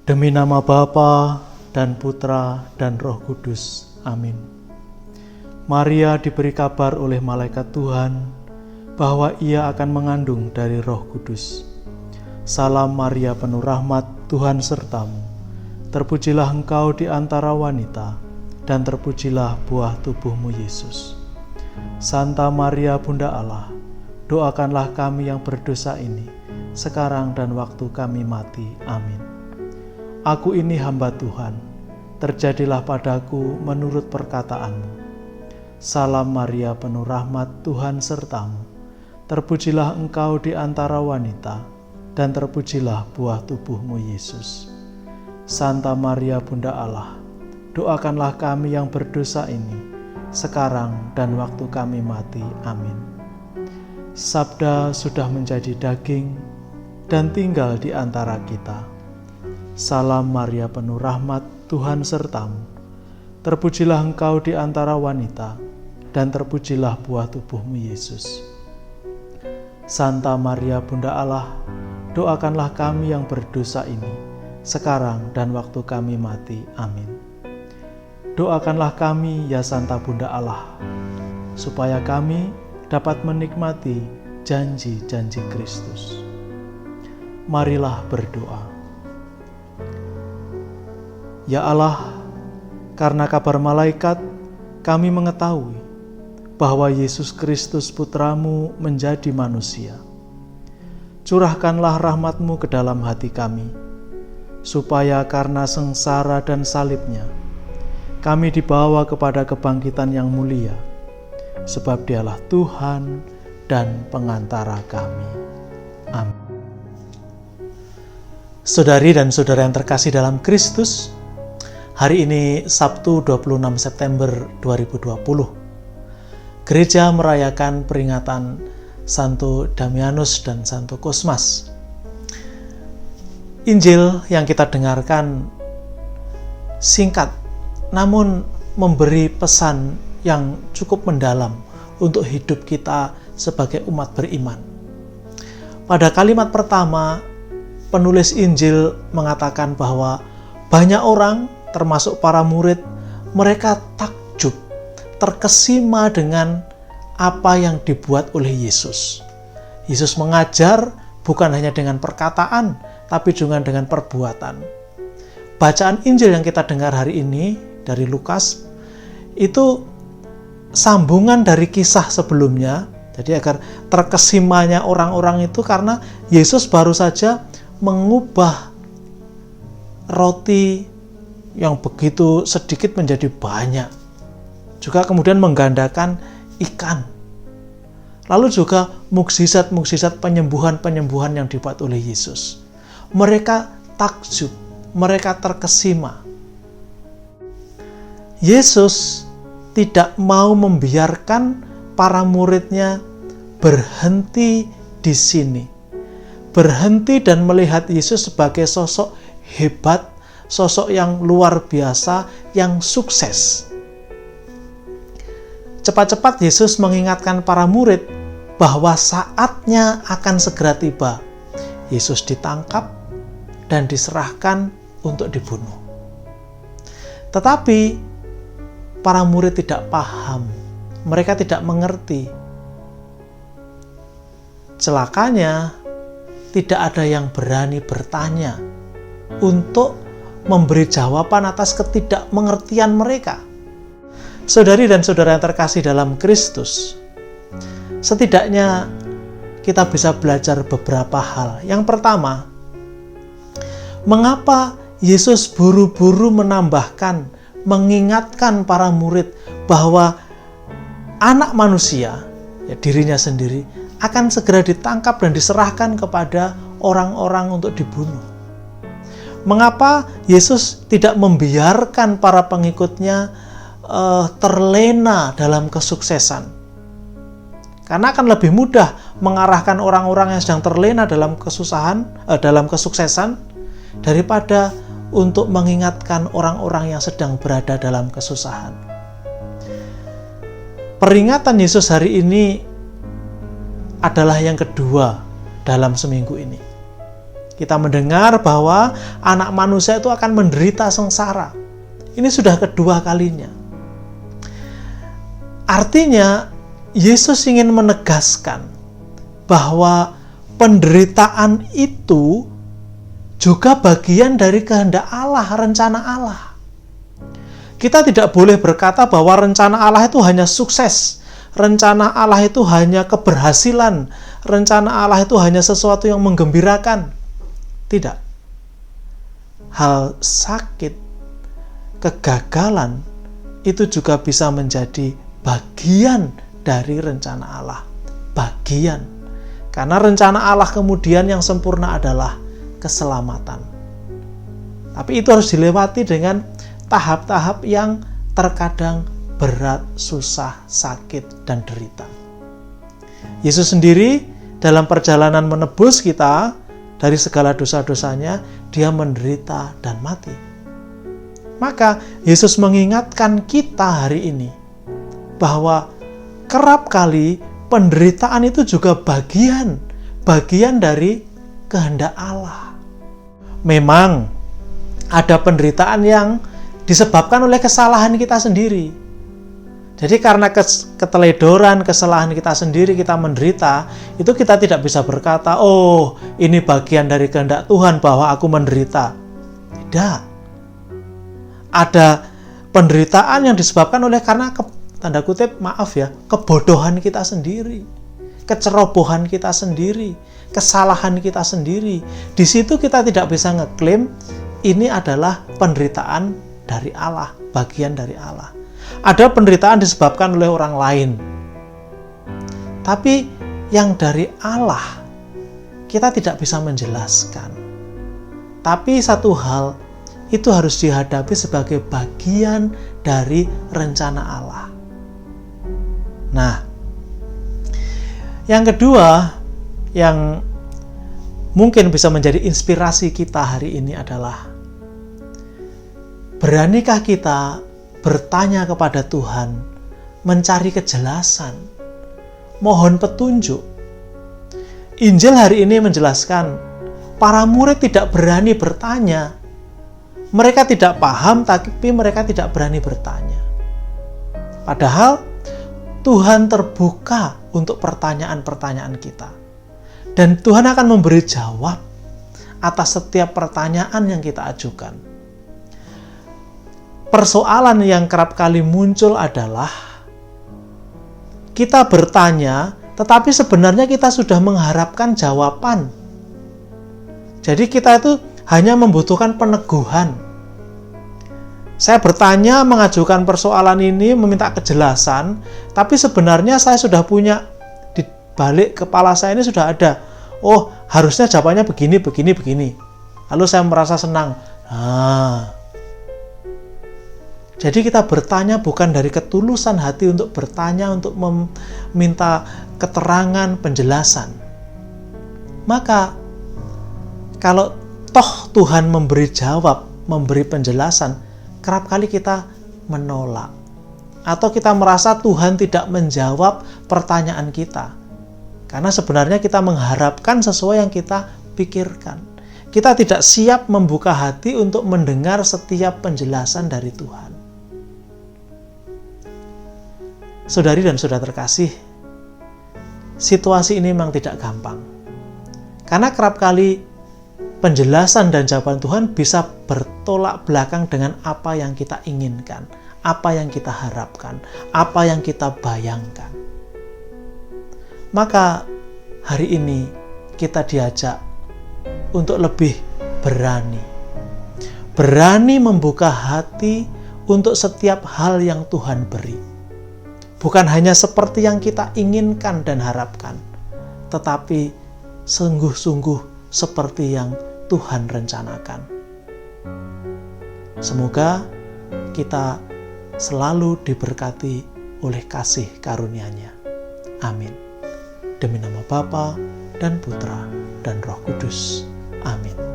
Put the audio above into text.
Demi nama Bapa dan Putra dan Roh Kudus. Amin. Maria diberi kabar oleh malaikat Tuhan bahwa ia akan mengandung dari Roh Kudus. Salam Maria, penuh rahmat, Tuhan sertamu. Terpujilah engkau di antara wanita, dan terpujilah buah tubuhmu Yesus. Santa Maria Bunda Allah, doakanlah kami yang berdosa ini, sekarang dan waktu kami mati. Amin. Aku ini hamba Tuhan, terjadilah padaku menurut perkataanmu. Salam Maria, penuh rahmat, Tuhan sertamu. Terpujilah engkau di antara wanita, dan terpujilah buah tubuhmu Yesus. Santa Maria Bunda Allah, doakanlah kami yang berdosa ini, sekarang dan waktu kami mati. Amin. Sabda sudah menjadi daging dan tinggal di antara kita. Salam Maria, penuh rahmat, Tuhan sertamu. Terpujilah engkau di antara wanita, dan terpujilah buah tubuhmu Yesus. Santa Maria Bunda Allah, doakanlah kami yang berdosa ini, sekarang dan waktu kami mati. Amin. Doakanlah kami, ya Santa Bunda Allah, supaya kami dapat menikmati janji-janji Kristus. Marilah berdoa. Ya Allah, karena kabar malaikat, kami mengetahui bahwa Yesus Kristus Putramu menjadi manusia. Curahkanlah rahmat-Mu ke dalam hati kami, supaya karena sengsara dan salibnya, kami dibawa kepada kebangkitan yang mulia, sebab Dialah Tuhan dan pengantara kami. Amin. Saudari dan saudara yang terkasih dalam Kristus, hari ini Sabtu 26 September 2020. Gereja merayakan peringatan Santo Damianus dan Santo Cosmas. Injil yang kita dengarkan singkat, namun memberi pesan yang cukup mendalam untuk hidup kita sebagai umat beriman. Pada kalimat pertama, penulis Injil mengatakan bahwa banyak orang, termasuk para murid, mereka takjub, terkesima dengan apa yang dibuat oleh Yesus. Yesus mengajar bukan hanya dengan perkataan, tapi juga dengan perbuatan. Bacaan Injil yang kita dengar hari ini dari Lukas, itu sambungan dari kisah sebelumnya. Jadi agar terkesimanya orang-orang itu karena Yesus baru saja mengubah roti yang begitu sedikit menjadi banyak. Juga kemudian menggandakan ikan. Lalu juga mukjizat-mukjizat penyembuhan-penyembuhan yang dibuat oleh Yesus. Mereka takjub, mereka terkesima. Yesus tidak mau membiarkan para muridnya berhenti di sini. Berhenti dan melihat Yesus sebagai sosok hebat, sosok yang luar biasa, yang sukses. Cepat-cepat Yesus mengingatkan para murid bahwa saatnya akan segera tiba. Yesus ditangkap dan diserahkan untuk dibunuh. Tetapi para murid tidak paham, mereka tidak mengerti. Celakanya, tidak ada yang berani bertanya untuk memberi jawaban atas ketidakmengertian mereka. Saudari dan saudara yang terkasih dalam Kristus, setidaknya kita bisa belajar beberapa hal. Yang pertama, mengapa Yesus buru-buru menambahkan, mengingatkan para murid bahwa anak manusia, ya dirinya sendiri, akan segera ditangkap dan diserahkan kepada orang-orang untuk dibunuh. Mengapa Yesus tidak membiarkan para pengikutnya terlena dalam kesuksesan? Karena akan lebih mudah mengarahkan orang-orang yang sedang terlena dalam dalam kesuksesan daripada untuk mengingatkan orang-orang yang sedang berada dalam kesusahan. Peringatan Yesus hari ini adalah yang kedua dalam seminggu ini. Kita mendengar bahwa anak manusia itu akan menderita sengsara. Ini sudah kedua kalinya. Artinya, Yesus ingin menegaskan bahwa penderitaan itu juga bagian dari kehendak Allah, rencana Allah. Kita tidak boleh berkata bahwa rencana Allah itu hanya sukses, rencana Allah itu hanya keberhasilan, rencana Allah itu hanya sesuatu yang menggembirakan. Tidak. Hal sakit, kegagalan, itu juga bisa menjadi bagian dari rencana Allah. Bagian. Karena rencana Allah kemudian yang sempurna adalah keselamatan. Tapi itu harus dilewati dengan tahap-tahap yang terkadang berat, susah, sakit, dan derita. Yesus sendiri dalam perjalanan menebus kita dari segala dosa-dosanya, dia menderita dan mati. Maka Yesus mengingatkan kita hari ini bahwa kerap kali penderitaan itu juga bagian dari kehendak Allah. Memang ada penderitaan yang disebabkan oleh kesalahan kita sendiri. Jadi karena keteledoran, kesalahan kita sendiri kita menderita, itu kita tidak bisa berkata, oh ini bagian dari kehendak Tuhan bahwa aku menderita. Tidak. Ada penderitaan yang disebabkan oleh karena tanda kutip, maaf ya, kebodohan kita sendiri, kecerobohan kita sendiri, kesalahan kita sendiri. Di situ kita tidak bisa ngeklaim ini adalah penderitaan dari Allah, bagian dari Allah. Ada penderitaan disebabkan oleh orang lain. Tapi yang dari Allah, kita tidak bisa menjelaskan. Tapi satu hal, itu harus dihadapi sebagai bagian dari rencana Allah. Nah, yang kedua, yang mungkin bisa menjadi inspirasi kita hari ini adalah, beranikah kita bertanya kepada Tuhan, mencari kejelasan, mohon petunjuk? Injil hari ini menjelaskan, para murid tidak berani bertanya. Mereka tidak paham, tapi mereka tidak berani bertanya. Padahal Tuhan terbuka untuk pertanyaan-pertanyaan kita. Dan Tuhan akan memberi jawab atas setiap pertanyaan yang kita ajukan. Persoalan yang kerap kali muncul adalah kita bertanya, tetapi sebenarnya kita sudah mengharapkan jawaban. Jadi kita itu hanya membutuhkan peneguhan. Saya bertanya, mengajukan persoalan ini, meminta kejelasan, tapi sebenarnya saya sudah punya, di balik kepala saya ini sudah ada, oh harusnya jawabannya begini, begini, begini. Lalu saya merasa senang. Jadi kita bertanya bukan dari ketulusan hati untuk bertanya, untuk meminta keterangan, penjelasan. Maka, kalau toh Tuhan memberi jawab, memberi penjelasan, kerap kali kita menolak. Atau kita merasa Tuhan tidak menjawab pertanyaan kita. Karena sebenarnya kita mengharapkan sesuai yang kita pikirkan. Kita tidak siap membuka hati untuk mendengar setiap penjelasan dari Tuhan. Saudari dan saudara terkasih, situasi ini memang tidak gampang. Karena kerap kali penjelasan dan jawaban Tuhan bisa bertolak belakang dengan apa yang kita inginkan, apa yang kita harapkan, apa yang kita bayangkan. Maka hari ini kita diajak untuk lebih berani membuka hati untuk setiap hal yang Tuhan beri. Bukan hanya seperti yang kita inginkan dan harapkan, tetapi sungguh-sungguh seperti yang Tuhan rencanakan. Semoga kita selalu diberkati oleh kasih karunia-Nya. Amin. Demi nama Bapa dan Putra dan Roh Kudus. Amin.